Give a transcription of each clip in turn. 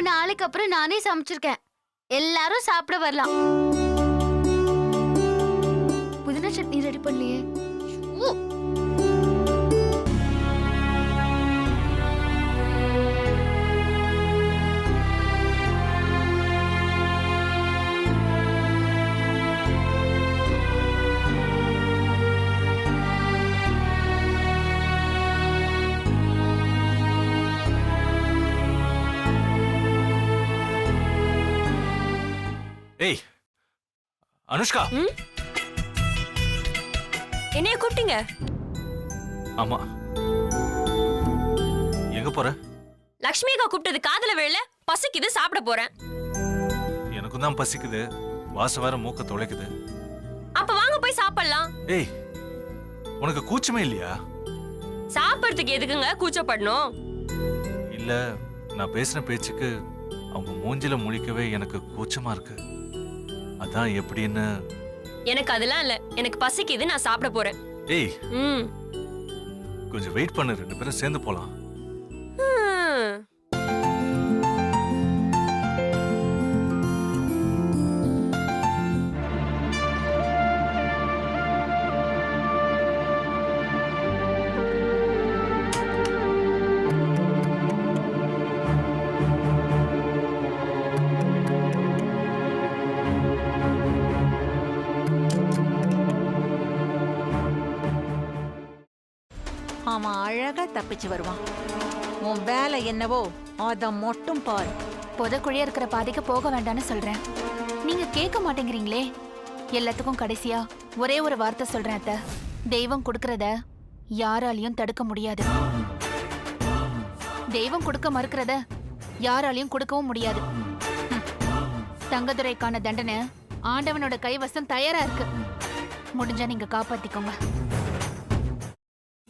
ரொம்ப நாளைக்கு அப்புறம் நானே சமைச்சிருக்கேன். எல்லாரும் சாப்பிட வரலாம். புதினா சட்னி ரெடி பண்ணலையே. ஏய் அனுஷ்கா, என்னைய கூப்பிட்டீங்க? ஆமா. எங்க போற? லக்ஷ்மி அக்கா கூப்பிட்டது காதுல விழல. பசிக்குது, சாப்பிட போறேன். எனக்கும் தான் பசிக்குது, வாசம் வேற மூக்க தொலைக்குது. அப்ப வாங்க போய் சாப்பிடலாம். ஏய், உனக்கு கூச்சமே இல்லையா? சாப்பிடுறதுக்கு எதுக்குங்க கூச்சப்படணும்? இல்ல, நான் பேசின பேச்சுக்கு அவங்க மூஞ்சில முழிக்கவே எனக்கு கூச்சமா இருக்கு. அதான் எப்படின்னு. எனக்கு அதெல்லாம் இல்ல. எனக்கு பசிக்குது, நான் சாப்பிட போறேன். ஏய், கொஞ்சம் வெயிட் பண்ணு, 2 பேரும் சேர்ந்து போலாம். அவன் அழகா தப்பிச்சு வருவான். உன் வேலை என்னவோ அத மட்டும் பாரு. புதக்குழியா இருக்கிற பாதைக்கு போக வேண்டாம்னு சொல்றேன். நீங்க கேட்க மாட்டேங்கிறீங்களே. எல்லாத்துக்கும் கடைசியா ஒரே ஒரு வார்த்தை சொல்றேன் அத்தை. தெய்வம் கொடுக்கறத யாராலையும் தடுக்க முடியாது. தெய்வம் கொடுக்க மறுக்கிறத யாராலையும் கொடுக்கவும் முடியாது. தங்கதுரைக்கான தண்டனை ஆண்டவனோட கைவசம் தயாரா இருக்கு. முடிஞ்சா நீங்க காப்பாத்திக்கோங்க.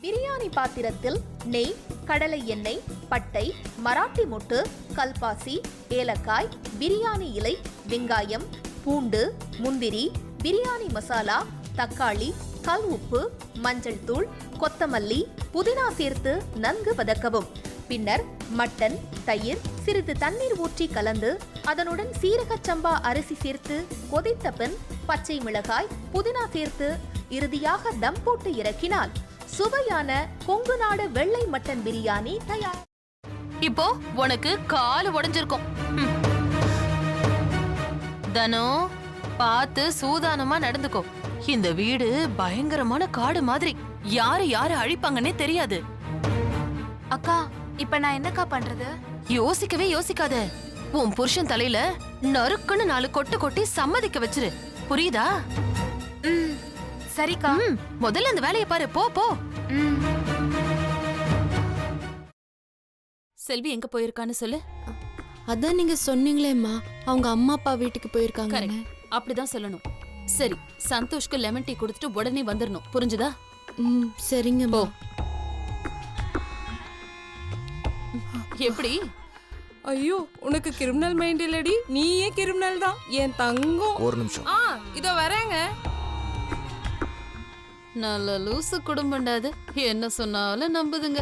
பிரியாணி பாத்திரத்தில் நெய், கடலை எண்ணெய், பட்டை, மராட்டி மொட்டு, கல்பாசி, ஏலக்காய், பிரியாணி இலை, வெங்காயம், பூண்டு, முந்திரி, பிரியாணி மசாலா, தக்காளி, கல் உப்பு, மஞ்சள் தூள், கொத்தமல்லி, புதினா சேர்த்து நன்கு வதக்கவும். பின்னர் மட்டன், தயிர், சிறிது தண்ணீர் ஊற்றி கலந்து அதனுடன் சீரகச் சம்பா அரிசி சேர்த்து கொதித்த பின் பச்சை மிளகாய், புதினா சேர்த்து இறுதியாக தம் போட்டு இறக்கினால் சுவையான கொங்கு நாடு வெள்ளை மட்டன் பிரியாணி தயார். இப்போ உனக்கு கால் உடைஞ்சிருக்கும். தனோ, பார்த்து சூதானமா நடந்துக்கோ. இந்த வீடு பயங்கரமான காடு மாதிரி. யாரு அழிப்பாங்கன்னே தெரியாது. அக்கா, இப்ப நான் என்னக்கா பண்றது? யோசிக்கவே யோசிக்காத. உன் புருஷன் தலையில நறுக்குன்னு 4 கொட்டு கொட்டி சம்மதிக்க வச்சிரு. புரியுதா? சரிக்கா. முதல்ல அந்த வேலையை பாரு. போ போ. செல்வி எங்க போயிருக்கான்னு சொல்லு. அதான் நீங்க சொன்னீங்களேம்மா, அவங்க அம்மா அப்பா வீட்டுக்கு போயிருக்காங்க. அப்படிதான் சொல்லணும். சரி, சந்தோஷ்க்கு லெமன் டீ கொடுத்துட்டு உடனே வந்துடணும். புரிஞ்சுதா? சரிங்க. போ. எப்படி? ஐயோ, உனக்கு கிரிமினல் மைண்ட் இல்லடி, நீயே கிரிமினல் தான் என் தங்கம். ஒரு நிமிஷம். இதோ வரேங்க. நல்ல லூசு குடும்பம்டாது. என்ன சொன்னாலும் நம்புதுங்க.